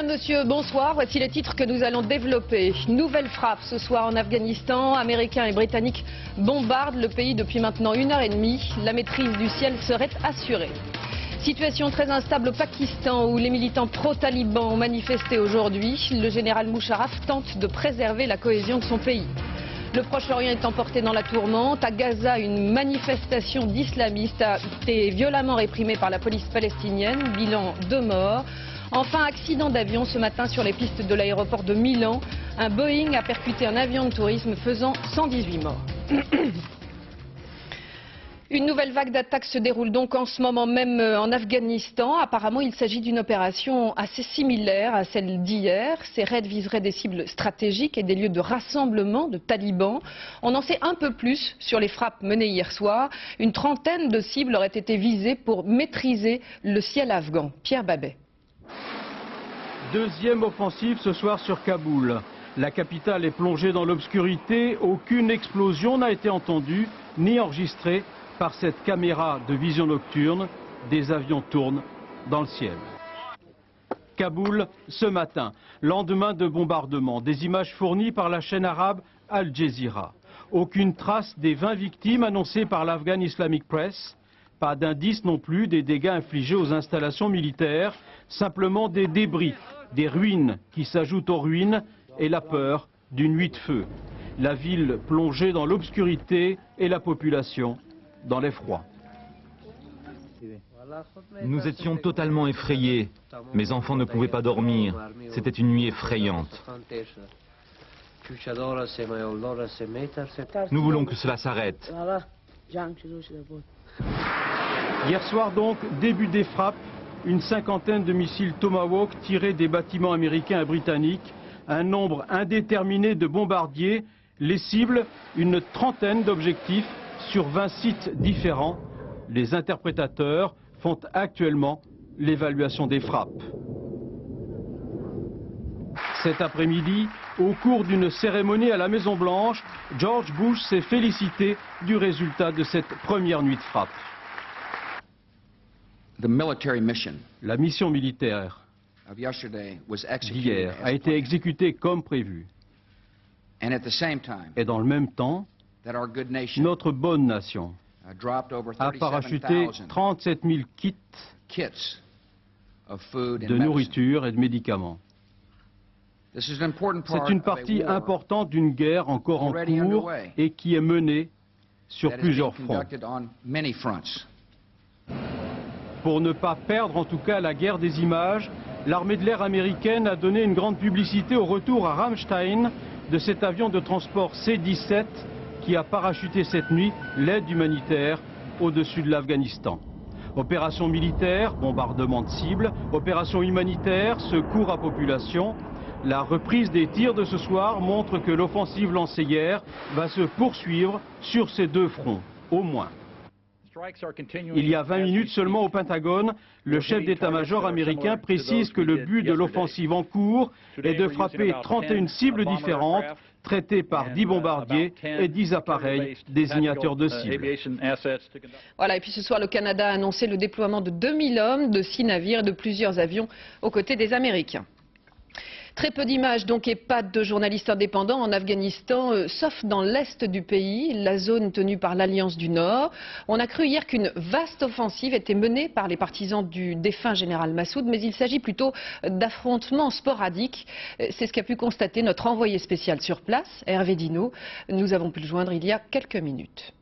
Mesdames, Messieurs, bonsoir. Voici les titres que nous allons développer. Nouvelle frappe ce soir en Afghanistan. Américains et Britanniques bombardent le pays depuis maintenant 1h30. La maîtrise du ciel serait assurée. Situation très instable au Pakistan où les militants pro-talibans ont manifesté aujourd'hui. Le général Musharraf tente de préserver la cohésion de son pays. Le Proche-Orient est emporté dans la tourmente. À Gaza, une manifestation d'islamistes a été violemment réprimée par la police palestinienne. Bilan 2 morts. Enfin, accident d'avion ce matin sur les pistes de l'aéroport de Milan. Un Boeing a percuté un avion de tourisme faisant 118 morts. Une nouvelle vague d'attaques se déroule donc en ce moment même en Afghanistan. Apparemment, il s'agit d'une opération assez similaire à celle d'hier. Ces raids viseraient des cibles stratégiques et des lieux de rassemblement de talibans. On en sait un peu plus sur les frappes menées hier soir. Une trentaine de cibles auraient été visées pour maîtriser le ciel afghan. Pierre Babet. Deuxième offensive ce soir sur Kaboul. La capitale est plongée dans l'obscurité. Aucune explosion n'a été entendue ni enregistrée par cette caméra de vision nocturne. Des avions tournent dans le ciel. Kaboul, ce matin, lendemain de bombardement. Des images fournies par la chaîne arabe Al Jazeera. Aucune trace des 20 victimes annoncées par l'Afghan Islamic Press. Pas d'indice non plus des dégâts infligés aux installations militaires. Simplement des débris, des ruines qui s'ajoutent aux ruines et la peur d'une nuit de feu. La ville plongée dans l'obscurité et la population dans l'effroi. Nous étions totalement effrayés. Mes enfants ne pouvaient pas dormir. C'était une nuit effrayante. Nous voulons que cela s'arrête. Hier soir donc, début des frappes, une cinquantaine de missiles Tomahawk tirés des bâtiments américains et britanniques, un nombre indéterminé de bombardiers, les cibles, une trentaine d'objectifs sur 20 sites différents. Les interprétateurs font actuellement l'évaluation des frappes. Cet après-midi, au cours d'une cérémonie à la Maison-Blanche, George Bush s'est félicité du résultat de cette première nuit de frappe. La mission militaire d'hier a été exécutée comme prévu. Et dans le même temps, notre bonne nation a parachuté 37 000 kits de nourriture et de médicaments. C'est une partie importante d'une guerre encore en cours et qui est menée sur plusieurs fronts. Pour ne pas perdre en tout cas la guerre des images, l'armée de l'air américaine a donné une grande publicité au retour à Ramstein de cet avion de transport C-17 qui a parachuté cette nuit l'aide humanitaire au-dessus de l'Afghanistan. Opération militaire, bombardement de cibles, opération humanitaire, secours à population. La reprise des tirs de ce soir montre que l'offensive lancée hier va se poursuivre sur ces deux fronts, au moins. Il y a 20 minutes seulement au Pentagone, le chef d'état-major américain précise que le but de l'offensive en cours est de frapper 31 cibles différentes, traitées par 10 bombardiers et 10 appareils désignateurs de cibles. Voilà, et puis ce soir, le Canada a annoncé le déploiement de 2000 hommes, de 6 navires et de plusieurs avions aux côtés des Américains. Très peu d'images donc et pas de journalistes indépendants en Afghanistan, sauf dans l'est du pays, la zone tenue par l'Alliance du Nord. On a cru hier qu'une vaste offensive était menée par les partisans du défunt général Massoud, mais il s'agit plutôt d'affrontements sporadiques. C'est ce qu'a pu constater notre envoyé spécial sur place, Hervé Dino. Nous avons pu le joindre il y a quelques minutes.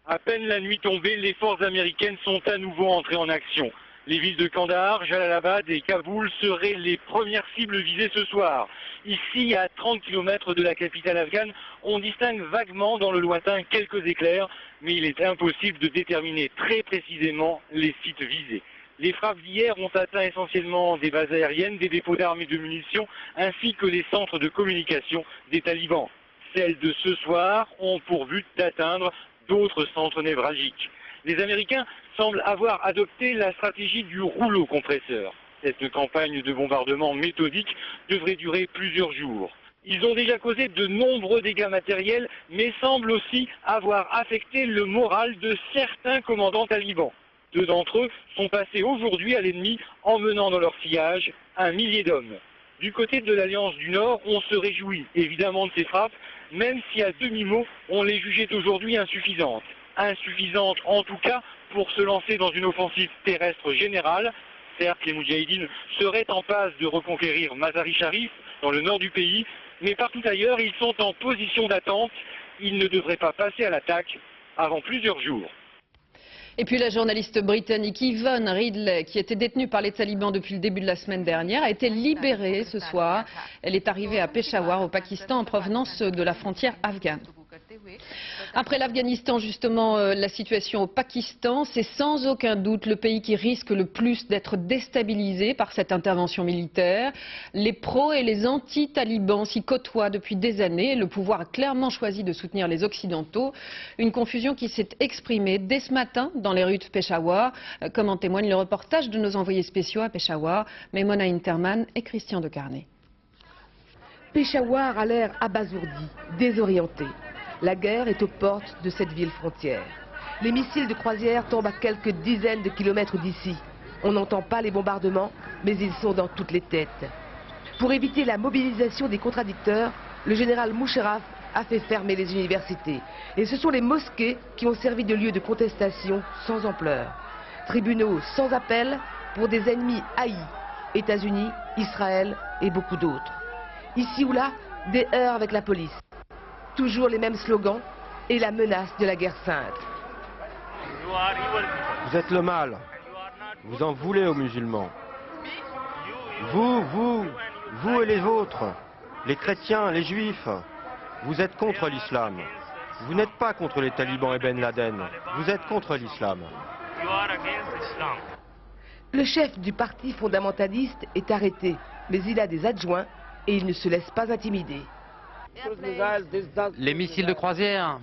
À peine la nuit tombée, les forces américaines sont à nouveau entrées en action. Les villes de Kandahar, Jalalabad et Kaboul seraient les premières cibles visées ce soir. Ici, à 30 km de la capitale afghane, on distingue vaguement dans le lointain quelques éclairs, mais il est impossible de déterminer très précisément les sites visés. Les frappes d'hier ont atteint essentiellement des bases aériennes, des dépôts d'armes et de munitions, ainsi que les centres de communication des talibans. Celles de ce soir ont pour but d'atteindre d'autres centres névralgiques. Les Américains semblent avoir adopté la stratégie du rouleau compresseur. Cette campagne de bombardement méthodique devrait durer plusieurs jours. Ils ont déjà causé de nombreux dégâts matériels, mais semblent aussi avoir affecté le moral de certains commandants talibans. 2 d'entre eux sont passés aujourd'hui à l'ennemi en menant dans leur sillage 1 millier d'hommes. Du côté de l'Alliance du Nord, on se réjouit évidemment de ces frappes, même si à demi-mot, on les jugeait aujourd'hui insuffisantes. Insuffisantes en tout cas pour se lancer dans une offensive terrestre générale. Certes, les Moudjahidines seraient en passe de reconquérir Mazar-i-Sharif dans le nord du pays, mais partout ailleurs, ils sont en position d'attente. Ils ne devraient pas passer à l'attaque avant plusieurs jours. Et puis la journaliste britannique Yvonne Ridley, qui était détenue par les talibans depuis le début de la semaine dernière, a été libérée ce soir. Elle est arrivée à Peshawar, au Pakistan, en provenance de la frontière afghane. Après l'Afghanistan, justement, la situation au Pakistan, c'est sans aucun doute le pays qui risque le plus d'être déstabilisé par cette intervention militaire. Les pros et les anti-talibans s'y côtoient depuis des années. Le pouvoir a clairement choisi de soutenir les Occidentaux. Une confusion qui s'est exprimée dès ce matin dans les rues de Peshawar, comme en témoigne le reportage de nos envoyés spéciaux à Peshawar, Memona Interman et Christian de Carnet. Peshawar a l'air abasourdi, désorienté. La guerre est aux portes de cette ville frontière. Les missiles de croisière tombent à quelques dizaines de kilomètres d'ici. On n'entend pas les bombardements, mais ils sont dans toutes les têtes. Pour éviter la mobilisation des contradicteurs, le général Musharraf a fait fermer les universités. Et ce sont les mosquées qui ont servi de lieu de contestation sans ampleur. Tribunaux sans appel pour des ennemis haïs, États-Unis, Israël et beaucoup d'autres. Ici ou là, des heurts avec la police. Toujours les mêmes slogans et la menace de la guerre sainte. Vous êtes le mal. Vous en voulez aux musulmans. Vous et les vôtres, les chrétiens, les juifs, vous êtes contre l'islam. Vous n'êtes pas contre les talibans et Ben Laden. Vous êtes contre l'islam. Le chef du parti fondamentaliste est arrêté, mais il a des adjoints et il ne se laisse pas intimider. Les missiles de croisière?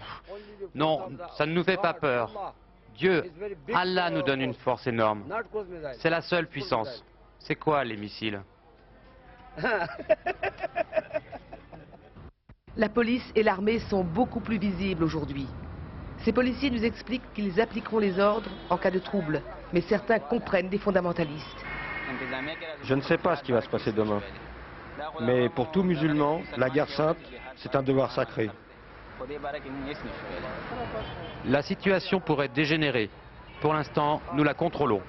Non, ça ne nous fait pas peur. Dieu, Allah nous donne une force énorme. C'est la seule puissance. C'est quoi les missiles? La police et l'armée sont beaucoup plus visibles aujourd'hui. Ces policiers nous expliquent qu'ils appliqueront les ordres en cas de trouble, mais certains comprennent des fondamentalistes. Je ne sais pas ce qui va se passer demain. Mais pour tout musulman, la guerre sainte, c'est un devoir sacré. La situation pourrait dégénérer. Pour l'instant, nous la contrôlons.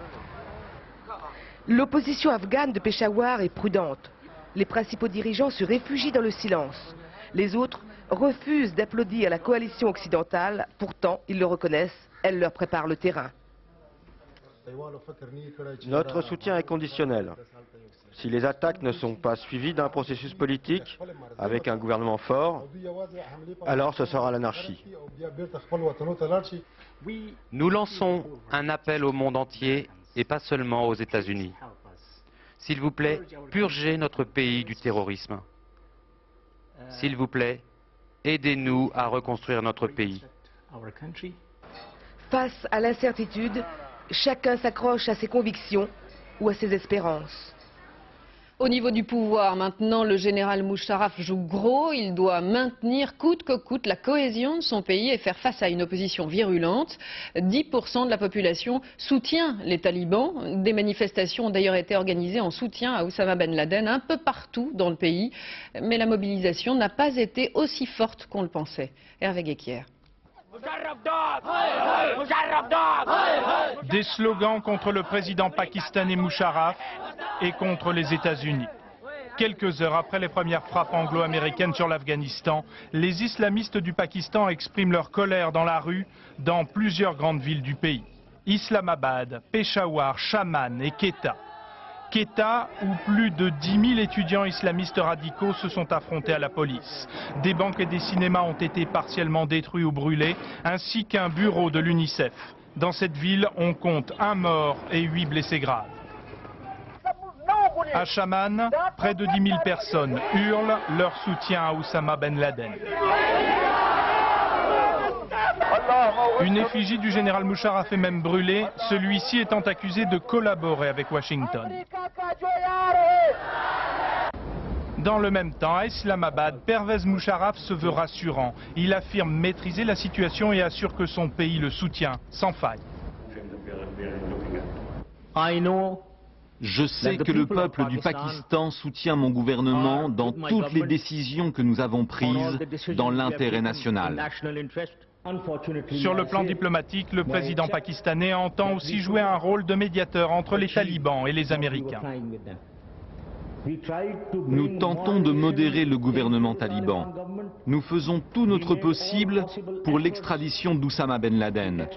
L'opposition afghane de Peshawar est prudente. Les principaux dirigeants se réfugient dans le silence. Les autres refusent d'applaudir la coalition occidentale. Pourtant, ils le reconnaissent, elle leur prépare le terrain. Notre soutien est conditionnel. Si les attaques ne sont pas suivies d'un processus politique, avec un gouvernement fort, alors ce sera l'anarchie. Nous lançons un appel au monde entier et pas seulement aux États-Unis. S'il vous plaît, purgez notre pays du terrorisme. S'il vous plaît, aidez-nous à reconstruire notre pays. Face à l'incertitude, chacun s'accroche à ses convictions ou à ses espérances. Au niveau du pouvoir, maintenant, le général Musharraf joue gros. Il doit maintenir coûte que coûte la cohésion de son pays et faire face à une opposition virulente. 10% de la population soutient les talibans. Des manifestations ont d'ailleurs été organisées en soutien à Oussama Ben Laden un peu partout dans le pays. Mais la mobilisation n'a pas été aussi forte qu'on le pensait. Hervé Guéquière. Des slogans contre le président pakistanais Musharraf et contre les États-Unis. Quelques heures après les premières frappes anglo-américaines sur l'Afghanistan, les islamistes du Pakistan expriment leur colère dans la rue dans plusieurs grandes villes du pays. Islamabad, Peshawar, Shaman et Quetta. Quetta, où plus de 10 000 étudiants islamistes radicaux se sont affrontés à la police. Des banques et des cinémas ont été partiellement détruits ou brûlés, ainsi qu'un bureau de l'UNICEF. Dans cette ville, on compte 1 mort et 8 blessés graves. À Shaman, près de 10 000 personnes hurlent leur soutien à Oussama Ben Laden. Une effigie du général Musharraf est même brûlée, celui-ci étant accusé de collaborer avec Washington. Dans le même temps, à Islamabad, Pervez Musharraf se veut rassurant. Il affirme maîtriser la situation et assure que son pays le soutient sans faille. Je sais que le peuple du Pakistan soutient mon gouvernement dans toutes les décisions que nous avons prises dans l'intérêt national. Sur le plan diplomatique, le président pakistanais entend aussi jouer un rôle de médiateur entre les talibans et les Américains. Nous tentons de modérer le gouvernement taliban. Nous faisons tout notre possible pour l'extradition d'Oussama Ben Laden.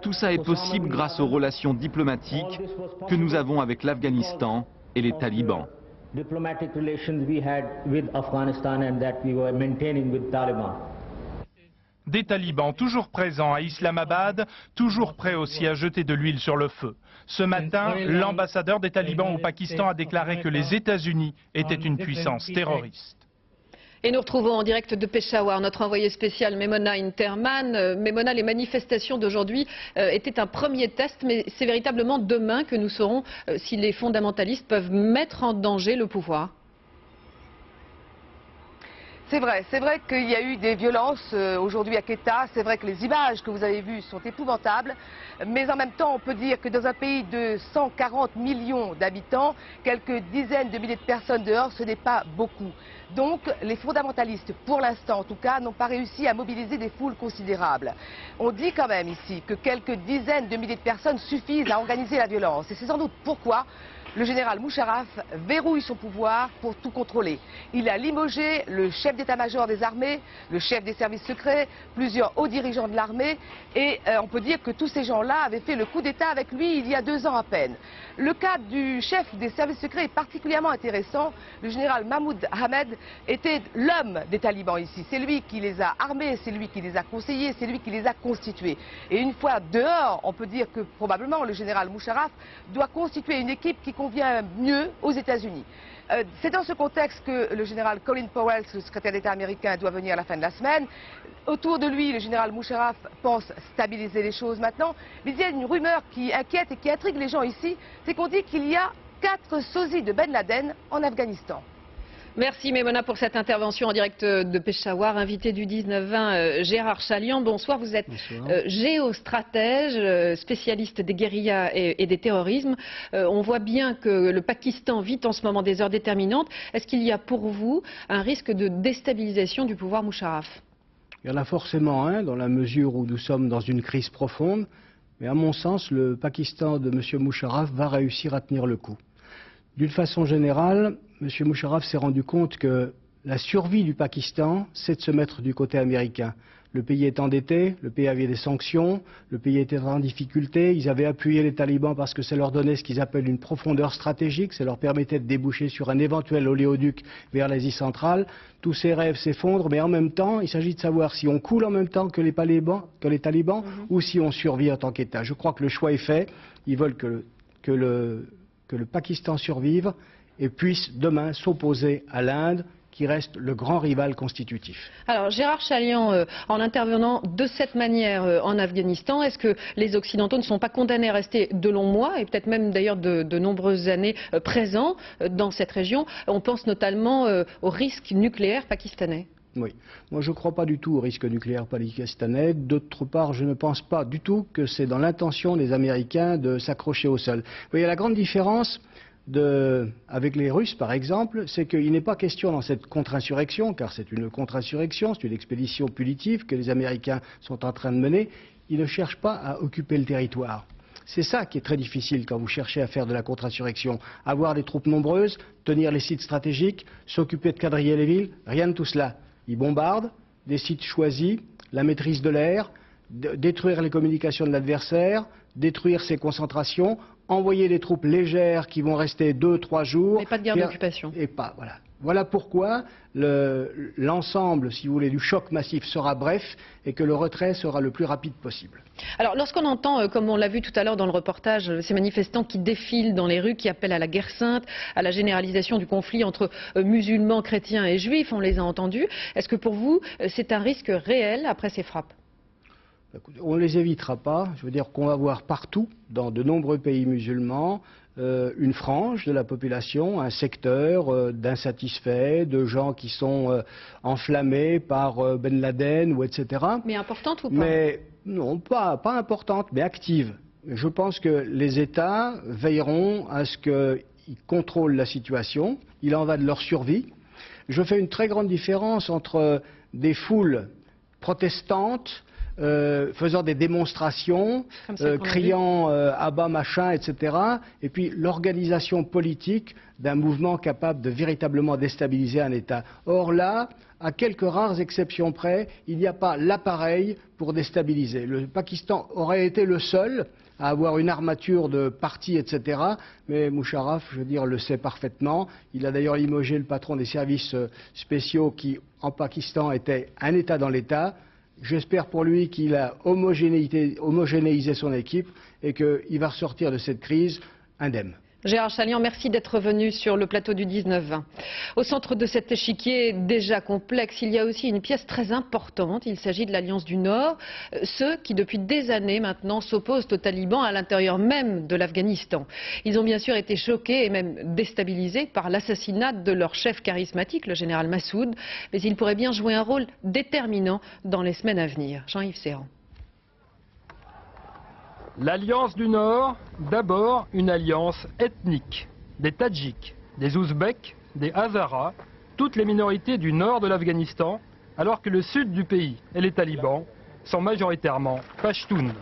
Tout ça est possible grâce aux relations diplomatiques que nous avons avec l'Afghanistan et les talibans. Des talibans toujours présents à Islamabad, toujours prêts aussi à jeter de l'huile sur le feu. Ce matin, l'ambassadeur des talibans au Pakistan a déclaré que les États-Unis étaient une puissance terroriste. Et nous retrouvons en direct de Peshawar notre envoyé spécial Memona Interman. Memona, les manifestations d'aujourd'hui étaient un premier test, mais c'est véritablement demain que nous saurons si les fondamentalistes peuvent mettre en danger le pouvoir. C'est vrai qu'il y a eu des violences aujourd'hui à Quetta, c'est vrai que les images que vous avez vues sont épouvantables, mais en même temps on peut dire que dans un pays de 140 millions d'habitants, quelques dizaines de milliers de personnes dehors, ce n'est pas beaucoup. Donc les fondamentalistes, pour l'instant en tout cas, n'ont pas réussi à mobiliser des foules considérables. On dit quand même ici que quelques dizaines de milliers de personnes suffisent à organiser la violence, et c'est sans doute pourquoi le général Musharraf verrouille son pouvoir pour tout contrôler. Il a limogé le chef d'état-major des armées, le chef des services secrets, plusieurs hauts dirigeants de l'armée, et on peut dire que tous ces gens-là avaient fait le coup d'état avec lui il y a 2 ans à peine. Le cas du chef des services secrets est particulièrement intéressant. Le général Mahmoud Ahmed était l'homme des talibans ici. C'est lui qui les a armés, c'est lui qui les a conseillés, c'est lui qui les a constitués. Et une fois dehors, on peut dire que probablement le général Musharraf doit constituer une équipe qui convient mieux aux États-Unis. C'est dans ce contexte que le général Colin Powell, le secrétaire d'État américain, doit venir à la fin de la semaine. Autour de lui, le général Musharraf pense stabiliser les choses maintenant. Mais il y a une rumeur qui inquiète et qui intrigue les gens ici, c'est qu'on dit qu'il y a 4 sosies de Ben Laden en Afghanistan. Merci Memona pour cette intervention en direct de Peshawar. Invité du 19-20, Gérard Chalian. Bonsoir, vous êtes géostratège, spécialiste des guérillas et des terrorismes. On voit bien que le Pakistan vit en ce moment des heures déterminantes. Est-ce qu'il y a pour vous un risque de déstabilisation du pouvoir Musharraf? Il y en a forcément un, dans la mesure où nous sommes dans une crise profonde. Mais à mon sens, le Pakistan de M. Musharraf va réussir à tenir le coup. D'une façon générale, M. Musharraf s'est rendu compte que la survie du Pakistan, c'est de se mettre du côté américain. Le pays est endetté, le pays avait des sanctions, le pays était en difficulté. Ils avaient appuyé les talibans parce que ça leur donnait ce qu'ils appellent une profondeur stratégique. Ça leur permettait de déboucher sur un éventuel oléoduc vers l'Asie centrale. Tous ces rêves s'effondrent, mais en même temps, il s'agit de savoir si on coule en même temps que les talibans ou si on survit en tant qu'État. Je crois que le choix est fait. Ils veulent que le Pakistan survive et puisse demain s'opposer à l'Inde, qui reste le grand rival constitutif. Alors Gérard Chalian, en intervenant de cette manière en Afghanistan, est-ce que les Occidentaux ne sont pas condamnés à rester de longs mois et peut-être même d'ailleurs de nombreuses années présents dans cette région? On pense notamment au risque nucléaire pakistanais. Oui, moi je ne crois pas du tout au risque nucléaire pakistanais. D'autre part, je ne pense pas du tout que c'est dans l'intention des Américains de s'accrocher au sol. Vous voyez, la grande différence avec les Russes, par exemple, c'est qu'il n'est pas question dans cette contre-insurrection, car c'est une contre-insurrection, c'est une expédition punitive que les Américains sont en train de mener. Ils ne cherchent pas à occuper le territoire. C'est ça qui est très difficile quand vous cherchez à faire de la contre-insurrection. Avoir des troupes nombreuses, tenir les sites stratégiques, s'occuper de quadriller les villes, rien de tout cela. Ils bombardent des sites choisis, la maîtrise de l'air, détruire les communications de l'adversaire, détruire ses concentrations, envoyer des troupes légères qui vont rester 2-3 jours. Mais pas de guerre d'occupation. Et pas, voilà. Voilà pourquoi l'ensemble, si vous voulez, du choc massif sera bref et que le retrait sera le plus rapide possible. Alors lorsqu'on entend, comme on l'a vu tout à l'heure dans le reportage, ces manifestants qui défilent dans les rues, qui appellent à la guerre sainte, à la généralisation du conflit entre musulmans, chrétiens et juifs, on les a entendus. Est-ce que pour vous, c'est un risque réel après ces frappes ? On ne les évitera pas. Je veux dire qu'on va voir partout, dans de nombreux pays musulmans, une frange de la population, un secteur d'insatisfaits, de gens qui sont enflammés par Ben Laden, ou etc. Mais importante ou pas? Mais non, pas importante, mais active. Je pense que les États veilleront à ce qu'ils contrôlent la situation. Il en va de leur survie. Je fais une très grande différence entre des foules protestantes faisant des démonstrations, criant à bas machin, etc. Et puis l'organisation politique d'un mouvement capable de véritablement déstabiliser un État. Or là, à quelques rares exceptions près, il n'y a pas l'appareil pour déstabiliser. Le Pakistan aurait été le seul à avoir une armature de parti, etc. Mais Musharraf, je veux dire, le sait parfaitement. Il a d'ailleurs limogé le patron des services spéciaux qui, en Pakistan, était un État dans l'État. J'espère pour lui qu'il a homogénéisé son équipe et qu'il va ressortir de cette crise indemne. Gérard Chalian, merci d'être venu sur le plateau du 19-20. Au centre de cet échiquier déjà complexe, il y a aussi une pièce très importante. Il s'agit de l'Alliance du Nord, ceux qui depuis des années maintenant s'opposent aux talibans à l'intérieur même de l'Afghanistan. Ils ont bien sûr été choqués et même déstabilisés par l'assassinat de leur chef charismatique, le général Massoud, mais ils pourraient bien jouer un rôle déterminant dans les semaines à venir. Jean-Yves Serrand. L'Alliance du Nord, d'abord une alliance ethnique. Des Tadjiks, des Ouzbeks, des Hazaras, toutes les minorités du nord de l'Afghanistan, alors que le sud du pays et les talibans sont majoritairement Pashtuns.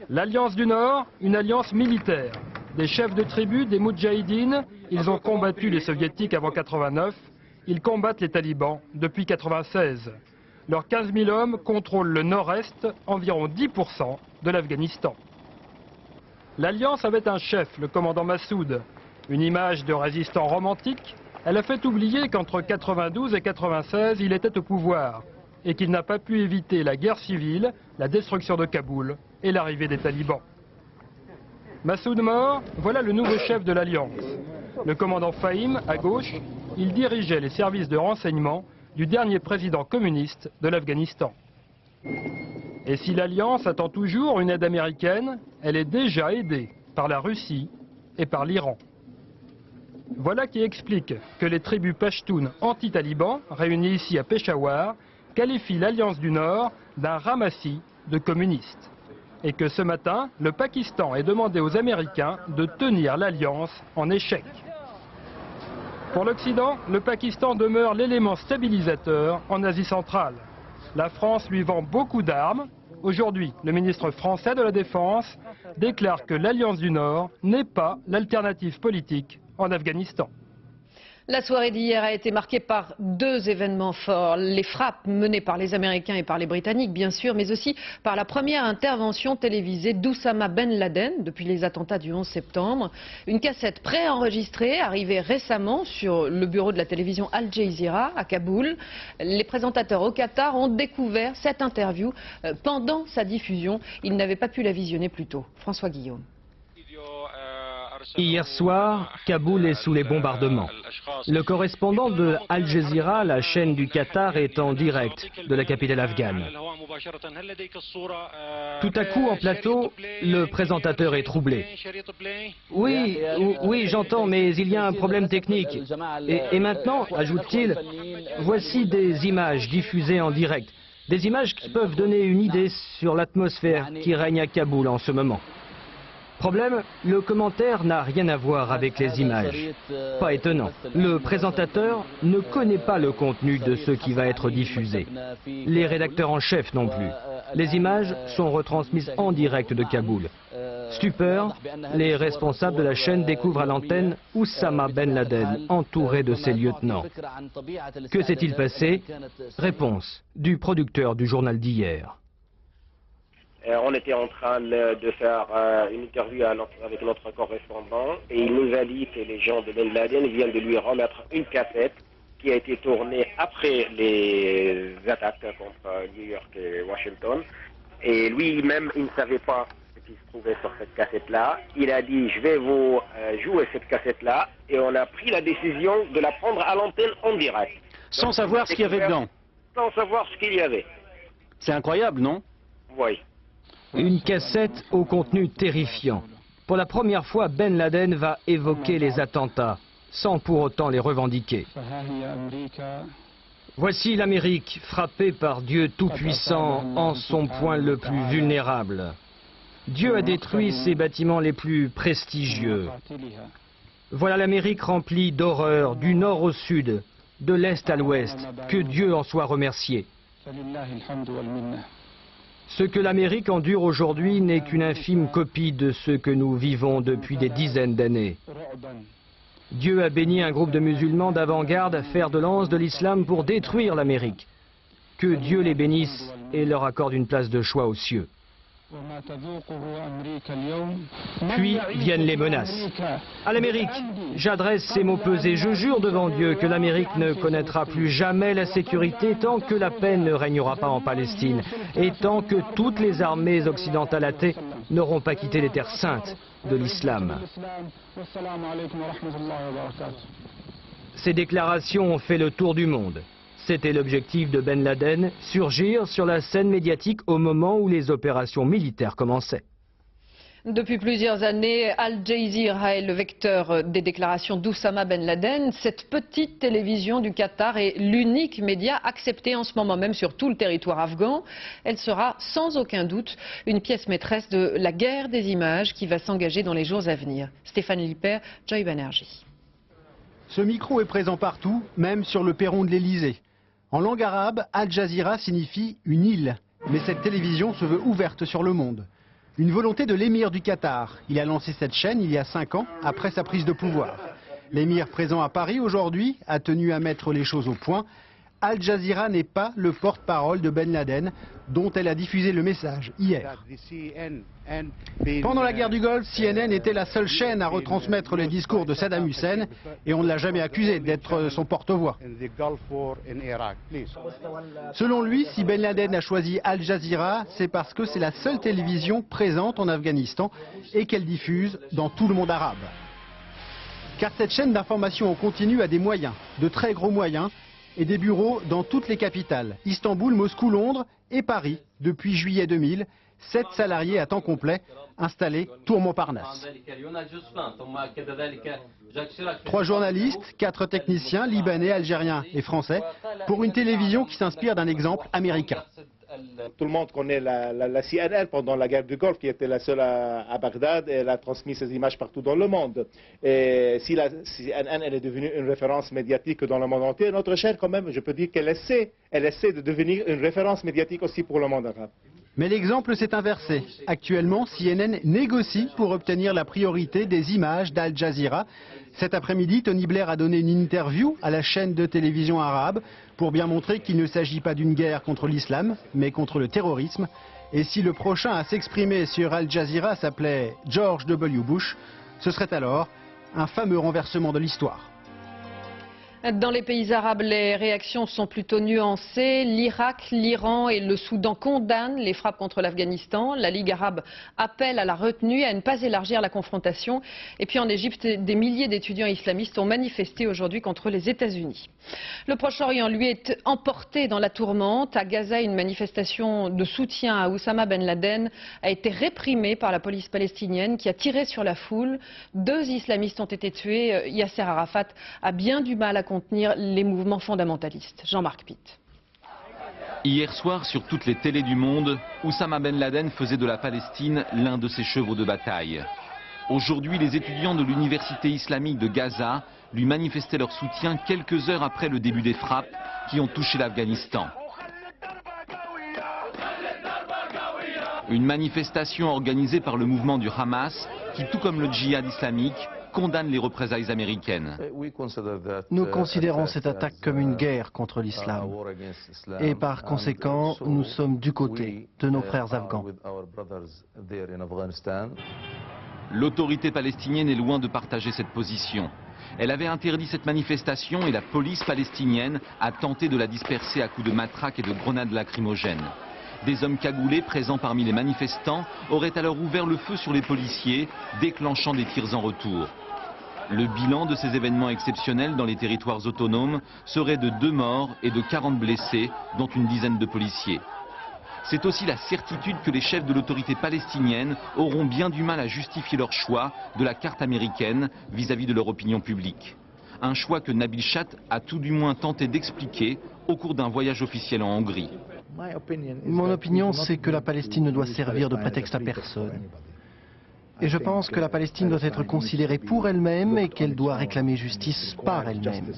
L'Alliance du Nord, une alliance militaire. Des chefs de tribu, des Moudjahidines, ils ont combattu les soviétiques avant 89, ils combattent les talibans depuis 96. Leurs 15 000 hommes contrôlent le nord-est, environ 10% de l'Afghanistan. L'Alliance avait un chef, le commandant Massoud. Une image de résistant romantique, elle a fait oublier qu'entre 92 et 96, il était au pouvoir et qu'il n'a pas pu éviter la guerre civile, la destruction de Kaboul et l'arrivée des talibans. Massoud mort, voilà le nouveau chef de l'Alliance. Le commandant Fahim, à gauche, il dirigeait les services de renseignement du dernier président communiste de l'Afghanistan. Et si l'Alliance attend toujours une aide américaine, elle est déjà aidée par la Russie et par l'Iran. Voilà qui explique que les tribus pashtunes anti-talibans, réunies ici à Peshawar, qualifient l'Alliance du Nord d'un ramassis de communistes. Et que ce matin, le Pakistan ait demandé aux Américains de tenir l'Alliance en échec. Pour l'Occident, le Pakistan demeure l'élément stabilisateur en Asie centrale. La France lui vend beaucoup d'armes. Aujourd'hui, le ministre français de la Défense déclare que l'Alliance du Nord n'est pas l'alternative politique en Afghanistan. La soirée d'hier a été marquée par deux événements forts. Les frappes menées par les Américains et par les Britanniques, bien sûr, mais aussi par la première intervention télévisée d'Oussama Ben Laden depuis les attentats du 11 septembre. Une cassette préenregistrée arrivée récemment sur le bureau de la télévision Al Jazeera à Kaboul. Les présentateurs au Qatar ont découvert cette interview pendant sa diffusion. Ils n'avaient pas pu la visionner plus tôt. François Guillaume. Hier soir, Kaboul est sous les bombardements. Le correspondant de Al Jazeera, la chaîne du Qatar, est en direct de la capitale afghane. Tout à coup, en plateau, le présentateur est troublé. Oui, j'entends, mais il y a un problème technique. Et maintenant, ajoute-t-il, voici des images diffusées en direct. Des images qui peuvent donner une idée sur l'atmosphère qui règne à Kaboul en ce moment. Problème, le commentaire n'a rien à voir avec les images. Pas étonnant. Le présentateur ne connaît pas le contenu de ce qui va être diffusé. Les rédacteurs en chef non plus. Les images sont retransmises en direct de Kaboul. Stupeur, les responsables de la chaîne découvrent à l'antenne Oussama Ben Laden entouré de ses lieutenants. Que s'est-il passé? Réponse du producteur du journal d'hier. On était en train de faire une interview avec notre correspondant et il nous a dit que les gens de Ben Laden viennent de lui remettre une cassette qui a été tournée après les attaques contre New York et Washington. Et lui-même, il ne savait pas ce qui se trouvait sur cette cassette-là. Il a dit, je vais vous jouer cette cassette-là et on a pris la décision de la prendre à l'antenne en direct. Sans savoir ce qu'il y avait dedans. Sans savoir ce qu'il y avait. C'est incroyable, non? Oui. Une cassette au contenu terrifiant. Pour la première fois, Ben Laden va évoquer les attentats, sans pour autant les revendiquer. Voici l'Amérique, frappée par Dieu Tout-Puissant en son point le plus vulnérable. Dieu a détruit ses bâtiments les plus prestigieux. Voilà l'Amérique remplie d'horreur, du nord au sud, de l'est à l'ouest. Que Dieu en soit remercié. Ce que l'Amérique endure aujourd'hui n'est qu'une infime copie de ce que nous vivons depuis des dizaines d'années. Dieu a béni un groupe de musulmans d'avant-garde, fer de lance de l'islam pour détruire l'Amérique. Que Dieu les bénisse et leur accorde une place de choix aux cieux. Puis viennent les menaces. À l'Amérique, j'adresse ces mots pesés. Je jure devant Dieu que l'Amérique ne connaîtra plus jamais la sécurité tant que la paix ne régnera pas en Palestine et tant que toutes les armées occidentales athées n'auront pas quitté les terres saintes de l'islam. Ces déclarations ont fait le tour du monde. C'était l'objectif de Ben Laden, surgir sur la scène médiatique au moment où les opérations militaires commençaient. Depuis plusieurs années, Al Jazeera est le vecteur des déclarations d'Oussama Ben Laden. Cette petite télévision du Qatar est l'unique média accepté en ce moment même sur tout le territoire afghan. Elle sera sans aucun doute une pièce maîtresse de la guerre des images qui va s'engager dans les jours à venir. Stéphane Lipper, Joy Banerjee. Ce micro est présent partout, même sur le perron de l'Elysée. En langue arabe, Al Jazeera signifie une île, mais cette télévision se veut ouverte sur le monde. Une volonté de l'émir du Qatar. Il a lancé cette chaîne il y a 5 ans, après sa prise de pouvoir. L'émir présent à Paris aujourd'hui a tenu à mettre les choses au point. Al Jazeera n'est pas le porte-parole de Ben Laden, dont elle a diffusé le message hier. Pendant la guerre du Golfe, CNN était la seule chaîne à retransmettre les discours de Saddam Hussein et on ne l'a jamais accusé d'être son porte-voix. Selon lui, si Ben Laden a choisi Al Jazeera, c'est parce que c'est la seule télévision présente en Afghanistan et qu'elle diffuse dans tout le monde arabe. Car cette chaîne d'information en continu a des moyens, de très gros moyens, et des bureaux dans toutes les capitales, Istanbul, Moscou, Londres et Paris, depuis juillet 2000, 7 salariés à temps complet installés tour Montparnasse. 3 journalistes, 4 techniciens, libanais, algériens et français, pour une télévision qui s'inspire d'un exemple américain. Tout le monde connaît la CNN pendant la guerre du Golfe, qui était la seule à Bagdad, et elle a transmis ces images partout dans le monde. Et si la CNN elle est devenue une référence médiatique dans le monde entier, notre chaîne, quand même, je peux dire qu'elle essaie de devenir une référence médiatique aussi pour le monde arabe. Mais l'exemple s'est inversé. Actuellement, CNN négocie pour obtenir la priorité des images d'Al Jazeera. Cet après-midi, Tony Blair a donné une interview à la chaîne de télévision arabe pour bien montrer qu'il ne s'agit pas d'une guerre contre l'islam, mais contre le terrorisme. Et si le prochain à s'exprimer sur Al Jazeera s'appelait George W. Bush, ce serait alors un fameux renversement de l'histoire. Dans les pays arabes, les réactions sont plutôt nuancées. L'Irak, l'Iran et le Soudan condamnent les frappes contre l'Afghanistan. La Ligue arabe appelle à la retenue et à ne pas élargir la confrontation. Et puis en Égypte, des milliers d'étudiants islamistes ont manifesté aujourd'hui contre les États-Unis. Le Proche-Orient, lui, est emporté dans la tourmente. À Gaza, une manifestation de soutien à Oussama Ben Laden a été réprimée par la police palestinienne qui a tiré sur la foule. 2 islamistes ont été tués. Yasser Arafat a bien du mal à contenir les mouvements fondamentalistes. Jean-Marc Pitt. Hier soir, sur toutes les télés du monde, Oussama Ben Laden faisait de la Palestine l'un de ses chevaux de bataille. Aujourd'hui, les étudiants de l'université islamique de Gaza lui manifestaient leur soutien quelques heures après le début des frappes qui ont touché l'Afghanistan. Une manifestation organisée par le mouvement du Hamas qui, tout comme le djihad islamique, condamne les représailles américaines. Nous considérons cette attaque comme une guerre contre l'islam et par conséquent, nous sommes du côté de nos frères afghans. L'autorité palestinienne est loin de partager cette position. Elle avait interdit cette manifestation et la police palestinienne a tenté de la disperser à coups de matraques et de grenades lacrymogènes. Des hommes cagoulés présents parmi les manifestants auraient alors ouvert le feu sur les policiers, déclenchant des tirs en retour. Le bilan de ces événements exceptionnels dans les territoires autonomes serait de 2 morts et de 40 blessés, dont une dizaine de policiers. C'est aussi la certitude que les chefs de l'autorité palestinienne auront bien du mal à justifier leur choix de la carte américaine vis-à-vis de leur opinion publique. Un choix que Nabil Chat a tout du moins tenté d'expliquer au cours d'un voyage officiel en Hongrie. Mon opinion, c'est que la Palestine ne doit servir de prétexte à personne. Et je pense que la Palestine doit être considérée pour elle-même et qu'elle doit réclamer justice par elle-même.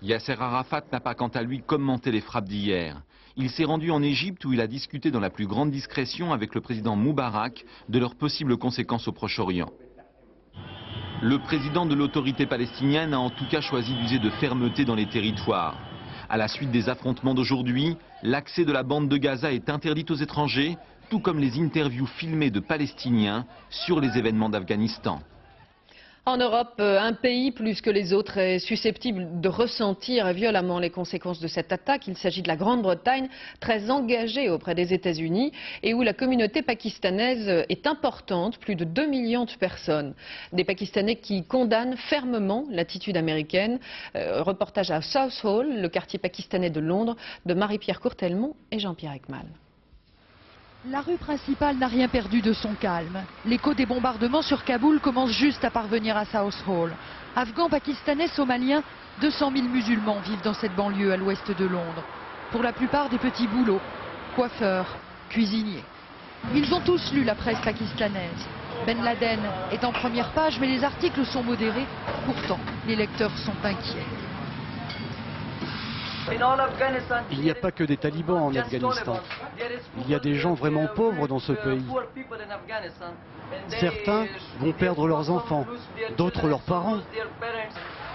Yasser Arafat n'a pas quant à lui commenté les frappes d'hier. Il s'est rendu en Égypte où il a discuté dans la plus grande discrétion avec le président Moubarak de leurs possibles conséquences au Proche-Orient. Le président de l'autorité palestinienne a en tout cas choisi d'user de fermeté dans les territoires. À la suite des affrontements d'aujourd'hui, l'accès de la bande de Gaza est interdit aux étrangers, tout comme les interviews filmées de Palestiniens sur les événements d'Afghanistan. En Europe, un pays plus que les autres est susceptible de ressentir violemment les conséquences de cette attaque. Il s'agit de la Grande-Bretagne, très engagée auprès des États-Unis et où la communauté pakistanaise est importante, plus de 2 millions de personnes. Des Pakistanais qui condamnent fermement l'attitude américaine. Reportage à Southall, le quartier pakistanais de Londres, de Marie-Pierre Courtelmont et Jean-Pierre Ekmal. La rue principale n'a rien perdu de son calme. L'écho des bombardements sur Kaboul commence juste à parvenir à Southall. Afghans, Pakistanais, Somaliens, 200 000 musulmans vivent dans cette banlieue à l'ouest de Londres. Pour la plupart des petits boulots, coiffeurs, cuisiniers. Ils ont tous lu la presse pakistanaise. Ben Laden est en première page, mais les articles sont modérés. Pourtant, les lecteurs sont inquiets. Il n'y a pas que des talibans en Afghanistan. Il y a des gens vraiment pauvres dans ce pays. Certains vont perdre leurs enfants, d'autres leurs parents.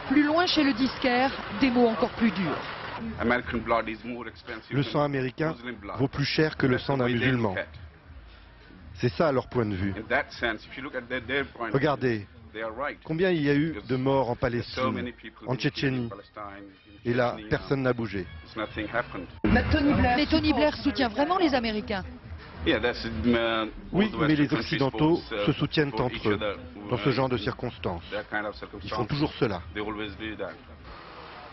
Plus loin chez le disquaire, des mots encore plus durs. Le sang américain vaut plus cher que le sang d'un musulman. C'est ça leur point de vue. Regardez, combien il y a eu de morts en Palestine, en Tchétchénie. Et là, personne n'a bougé. Mais Tony Blair soutient vraiment les Américains. Oui, mais les Occidentaux se soutiennent entre eux dans ce genre de circonstances. Ils font toujours cela.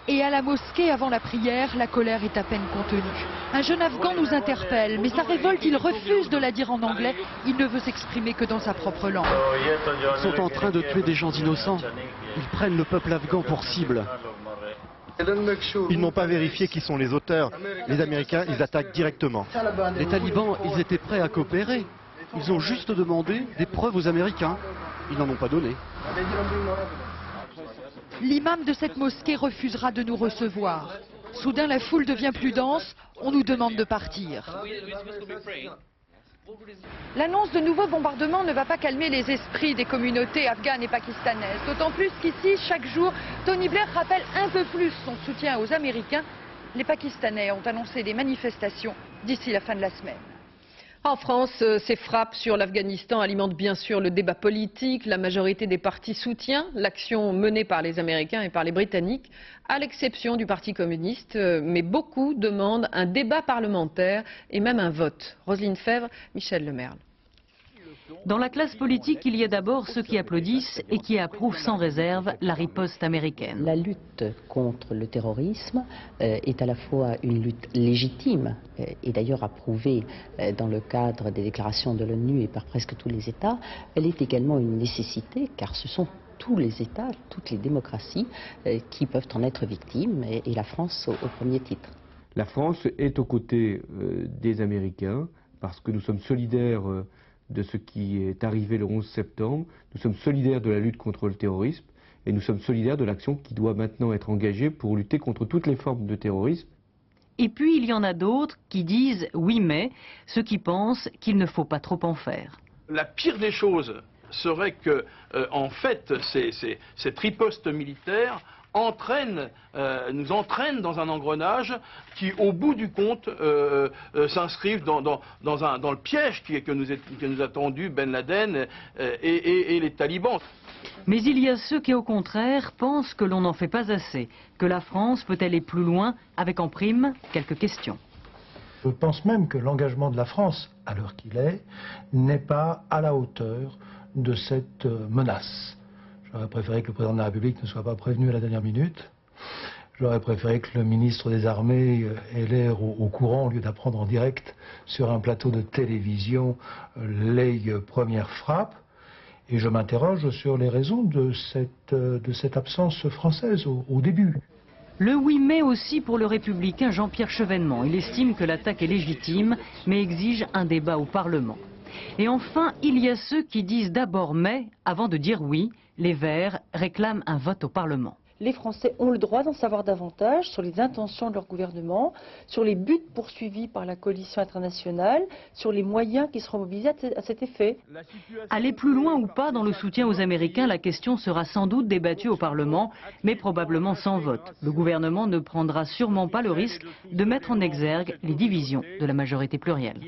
Et à la mosquée, avant la prière, la colère est à peine contenue. Un jeune Afghan nous interpelle, mais sa révolte, il refuse de la dire en anglais. Il ne veut s'exprimer que dans sa propre langue. Ils sont en train de tuer des gens innocents. Ils prennent le peuple afghan pour cible. Ils n'ont pas vérifié qui sont les auteurs. Les Américains, ils attaquent directement. Les talibans, ils étaient prêts à coopérer. Ils ont juste demandé des preuves aux Américains. Ils n'en ont pas donné. L'imam de cette mosquée refusera de nous recevoir. Soudain, la foule devient plus dense. On nous demande de partir. L'annonce de nouveaux bombardements ne va pas calmer les esprits des communautés afghanes et pakistanaises. D'autant plus qu'ici, chaque jour, Tony Blair rappelle un peu plus son soutien aux Américains. Les Pakistanais ont annoncé des manifestations d'ici la fin de la semaine. En France, ces frappes sur l'Afghanistan alimentent bien sûr le débat politique. La majorité des partis soutient l'action menée par les Américains et par les Britanniques, à l'exception du Parti communiste. Mais beaucoup demandent un débat parlementaire et même un vote. Roselyne Fèvre, Michel Lemerle. Dans la classe politique, il y a d'abord ceux qui applaudissent et qui approuvent sans réserve la riposte américaine. La lutte contre le terrorisme est à la fois une lutte légitime et d'ailleurs approuvée dans le cadre des déclarations de l'ONU et par presque tous les États. Elle est également une nécessité car ce sont tous les États, toutes les démocraties qui peuvent en être victimes et la France au premier titre. La France est aux côtés des Américains parce que nous sommes solidaires de ce qui est arrivé le 11 septembre. Nous sommes solidaires de la lutte contre le terrorisme et nous sommes solidaires de l'action qui doit maintenant être engagée pour lutter contre toutes les formes de terrorisme. Et puis il y en a d'autres qui disent oui mais, ceux qui pensent qu'il ne faut pas trop en faire. La pire des choses serait que, en fait, cette riposte militaire nous entraîne dans un engrenage qui, au bout du compte, s'inscrive dans le piège que nous a tendu Ben Laden et les talibans. Mais il y a ceux qui, au contraire, pensent que l'on n'en fait pas assez, que la France peut aller plus loin avec en prime quelques questions. Je pense même que l'engagement de la France, à l'heure qu'il est, n'est pas à la hauteur de cette menace. J'aurais préféré que le président de la République ne soit pas prévenu à la dernière minute. J'aurais préféré que le ministre des Armées ait l'air au courant au lieu d'apprendre en direct sur un plateau de télévision les premières frappes. Et je m'interroge sur les raisons de cette absence française au début. Le oui mais aussi pour le républicain Jean-Pierre Chevènement. Il estime que l'attaque est légitime, mais exige un débat au Parlement. Et enfin, il y a ceux qui disent d'abord mais avant de dire oui. Les Verts réclament un vote au Parlement. Les Français ont le droit d'en savoir davantage sur les intentions de leur gouvernement, sur les buts poursuivis par la coalition internationale, sur les moyens qui seront mobilisés à cet effet. Aller plus loin ou pas dans le soutien aux Américains, la question sera sans doute débattue au Parlement, mais probablement sans vote. Le gouvernement ne prendra sûrement pas le risque de mettre en exergue les divisions de la majorité plurielle.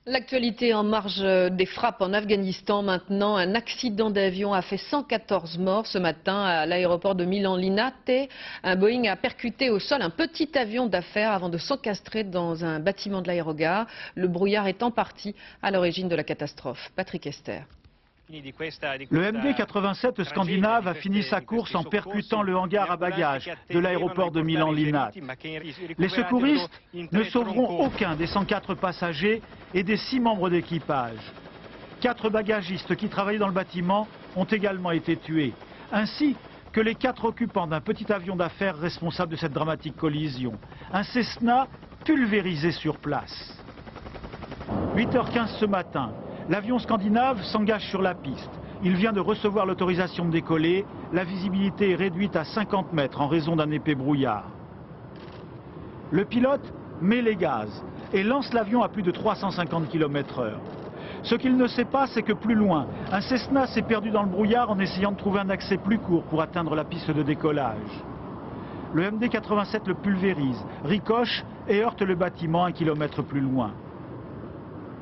L'actualité en marge des frappes en Afghanistan maintenant. Un accident d'avion a fait 114 morts ce matin à l'aéroport de Milan-Linate. Un Boeing a percuté au sol un petit avion d'affaires avant de s'encastrer dans un bâtiment de l'aérogare. Le brouillard est en partie à l'origine de la catastrophe. Patrick Esther. Le MD-87 scandinave a fini sa course en percutant le hangar à bagages de l'aéroport de Milan-Linate. Les secouristes ne sauveront aucun des 104 passagers et des 6 membres d'équipage. 4 bagagistes qui travaillaient dans le bâtiment ont également été tués, ainsi que les 4 occupants d'un petit avion d'affaires responsable de cette dramatique collision. Un Cessna pulvérisé sur place. 8h15 ce matin, l'avion scandinave s'engage sur la piste. Il vient de recevoir l'autorisation de décoller. La visibilité est réduite à 50 mètres en raison d'un épais brouillard. Le pilote met les gaz et lance l'avion à plus de 350 km/h. Ce qu'il ne sait pas, c'est que plus loin, un Cessna s'est perdu dans le brouillard en essayant de trouver un accès plus court pour atteindre la piste de décollage. Le MD-87 le pulvérise, ricoche et heurte le bâtiment 1 kilomètre plus loin.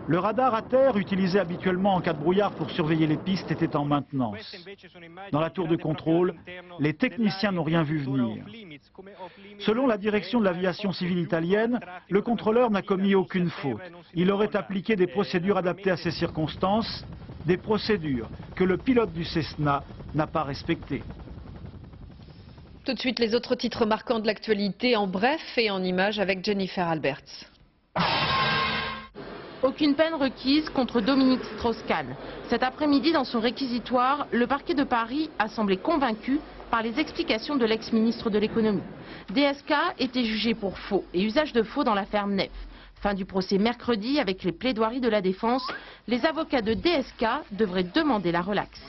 Le radar à terre, utilisé habituellement en cas de brouillard pour surveiller les pistes, était en maintenance. Dans la tour de contrôle, les techniciens n'ont rien vu venir. Selon la direction de l'aviation civile italienne, le contrôleur n'a commis aucune faute. Il aurait appliqué des procédures adaptées à ces circonstances, des procédures que le pilote du Cessna n'a pas respectées. Tout de suite, les autres titres marquants de l'actualité en bref et en images avec Jennifer Alberts. Aucune peine requise contre Dominique Strauss-Kahn. Cet après-midi, dans son réquisitoire, le parquet de Paris a semblé convaincu par les explications de l'ex-ministre de l'économie. DSK était jugé pour faux et usage de faux dans l'affaire Nef. Fin du procès mercredi avec les plaidoiries de la défense. Les avocats de DSK devraient demander la relaxe.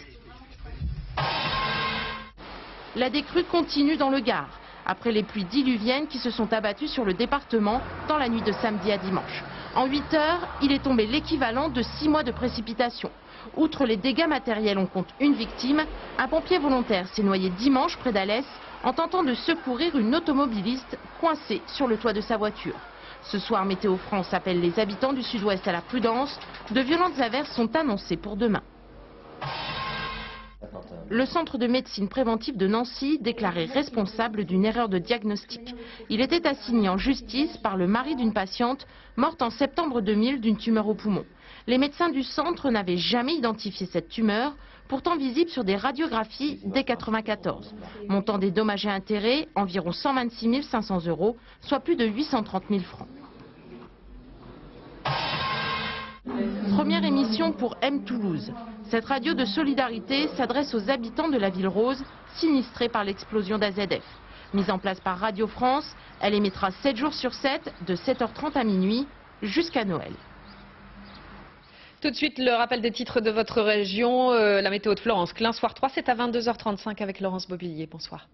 La décrue continue dans le Gard, après les pluies diluviennes qui se sont abattues sur le département dans la nuit de samedi à dimanche. En 8 heures, il est tombé l'équivalent de 6 mois de précipitations. Outre les dégâts matériels, on compte une victime. Un pompier volontaire s'est noyé dimanche près d'Alès en tentant de secourir une automobiliste coincée sur le toit de sa voiture. Ce soir, Météo France appelle les habitants du sud-ouest à la prudence. De violentes averses sont annoncées pour demain. Le centre de médecine préventive de Nancy déclaré responsable d'une erreur de diagnostic. Il était assigné en justice par le mari d'une patiente morte en septembre 2000 d'une tumeur au poumon. Les médecins du centre n'avaient jamais identifié cette tumeur, pourtant visible sur des radiographies dès 1994. Montant des dommages et intérêts, environ 126 500 €, soit plus de 830 000 francs. Première émission pour M Toulouse. Cette radio de solidarité s'adresse aux habitants de la ville rose, sinistrés par l'explosion d'AZF. Mise en place par Radio France, elle émettra 7 jours sur 7, de 7h30 à minuit, jusqu'à Noël. Tout de suite, le rappel des titres de votre région, la météo de Florence Klein, soir 3, c'est à 22h35 avec Laurence Bobillier. Bonsoir.